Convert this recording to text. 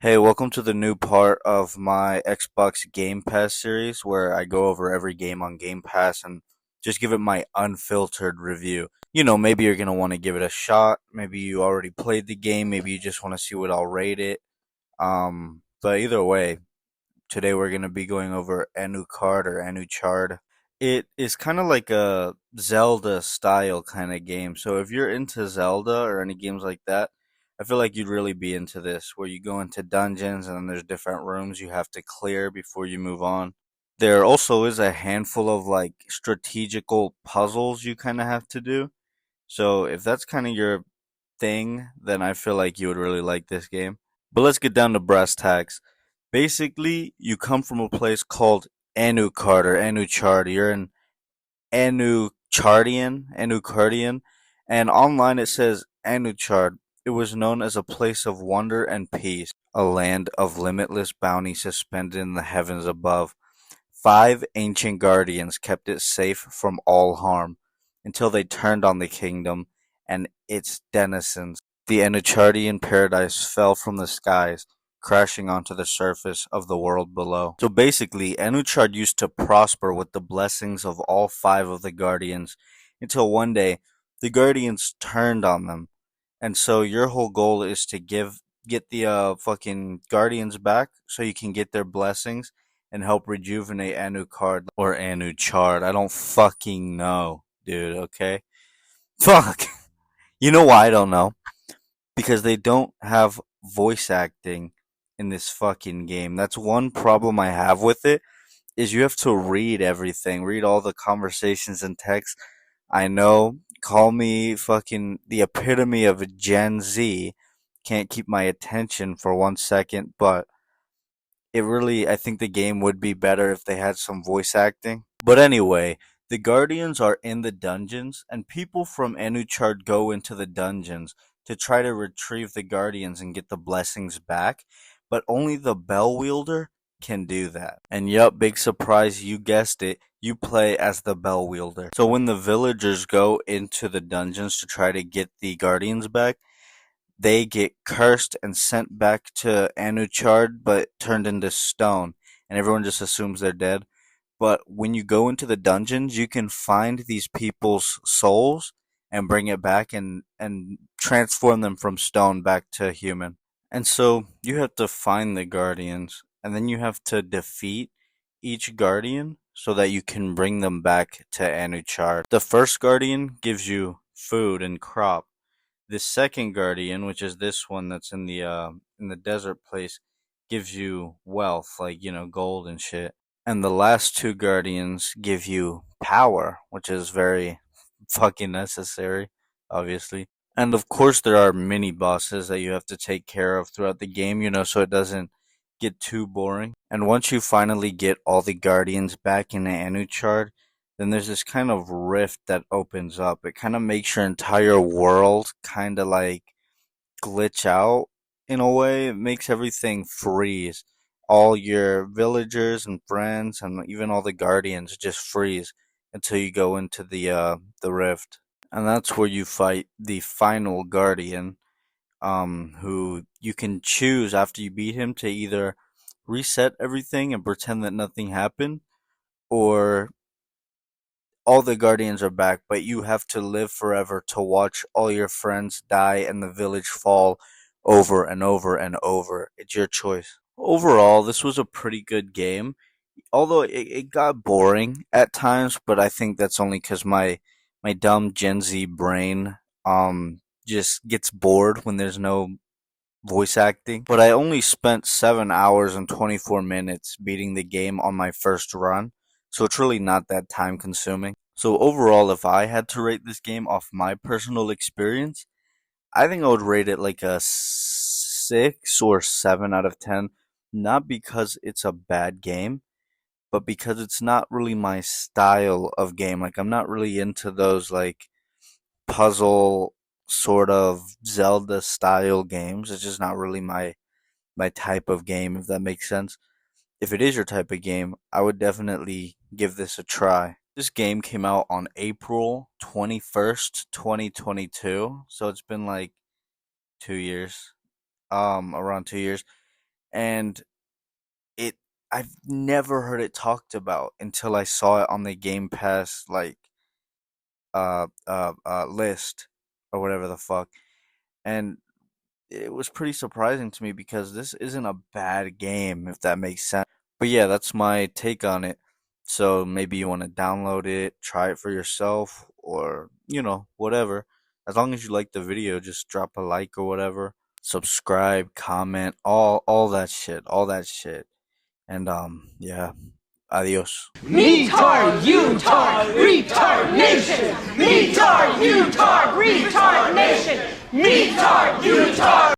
Hey, welcome to the new part of my Xbox Game Pass series where I go over every game on Game Pass and just give it my unfiltered review. Maybe you're going to want to give it a shot. Maybe you already played the game. Maybe you just want to see what I'll rate it. But either way, today we're going to be going over Anucard or Anuchard. It is kind of like a Zelda style kind of game. So if you're into Zelda or any games like that, I feel like you'd really be into this, where you go into dungeons and then there's different rooms you have to clear before you move on. There also is a handful of like strategical puzzles you kind of have to do. So if that's kind of your thing, then I feel like you would really like this game. But let's get down to brass tacks. Basically, you come from a place called Anucard or Anuchard. You're an Anuchardian, and online it says Anuchard. It was known as a place of wonder and peace, a land of limitless bounty suspended in the heavens above. Five ancient guardians kept it safe from all harm, until they turned on the kingdom and its denizens. The Anuchardian paradise fell from the skies, crashing onto the surface of the world below. So basically, Anuchard used to prosper with the blessings of all five of the guardians, until one day the guardians turned on them. And so your whole goal is to get the fucking guardians back so you can get their blessings and help rejuvenate Anucard or Anuchard. I don't fucking know, dude, okay? Fuck. You know why I don't know? Because they don't have voice acting in this fucking game. That's one problem I have with it is you have to read everything, read all the conversations and text. I know, call me fucking the epitome of a Gen Z. Can't keep my attention for 1 second, but I think the game would be better if they had some voice acting. But anyway, the Guardians are in the dungeons, and people from Anuchard go into the dungeons to try to retrieve the Guardians and get the blessings back, but only the Bell Wielder can do that. And yup, big surprise, you guessed it, you play as the Bell Wielder. So when the villagers go into the dungeons to try to get the Guardians back, they get cursed and sent back to Anuchard, but turned into stone, and everyone just assumes they're dead. But when you go into the dungeons, you can find these people's souls and bring it back and transform them from stone back to human. And so you have to find the guardians, and then you have to defeat each guardian so that you can bring them back to Anuchard. The first guardian gives you food and crop. The second guardian, which is this one that's in the desert place, gives you wealth, like gold and shit. And the last two guardians give you power, which is very fucking necessary, obviously. And of course, there are mini bosses that you have to take care of throughout the game, so it doesn't get too boring. And once you finally get all the guardians back in the Anuchard, then there's this kind of rift that opens up. It kind of makes your entire world kind of like glitch out in a way. It makes everything freeze. All your villagers and friends and even all the guardians just freeze until you go into the rift. And that's where you fight the final guardian, who you can choose after you beat him to either reset everything and pretend that nothing happened, or all the guardians are back, but you have to live forever to watch all your friends die and the village fall over and over and over. It's your choice. Overall, this was a pretty good game, although it got boring at times, but I think that's only because my dumb Gen Z brain just gets bored when there's no voice acting. But I only spent 7 hours and 24 minutes beating the game on my first run, so it's really not that time consuming. So overall, if I had to rate this game off my personal experience, I think I would rate it like a 6 or 7 out of 10. Not because it's a bad game, but because it's not really my style of game. Like, I'm not really into those like puzzle sort of Zelda style games. It's just not really my type of game, if that makes sense. If it is your type of game, I would definitely give this a try. This game came out on April 21st, 2022, so it's been like 2 years, around 2 years. and it I've never heard it talked about until I saw it on the Game Pass list or whatever the fuck. And it was pretty surprising to me because this isn't a bad game, if that makes sense. But yeah, that's my take on it. So maybe you want to download it, try it for yourself, or whatever. As long as you like the video, just drop a like or whatever. Subscribe, comment, all that shit, all that shit. And yeah, adios. Retard, retard, retard nation! Retard, retard, retard nation! Retard, retard!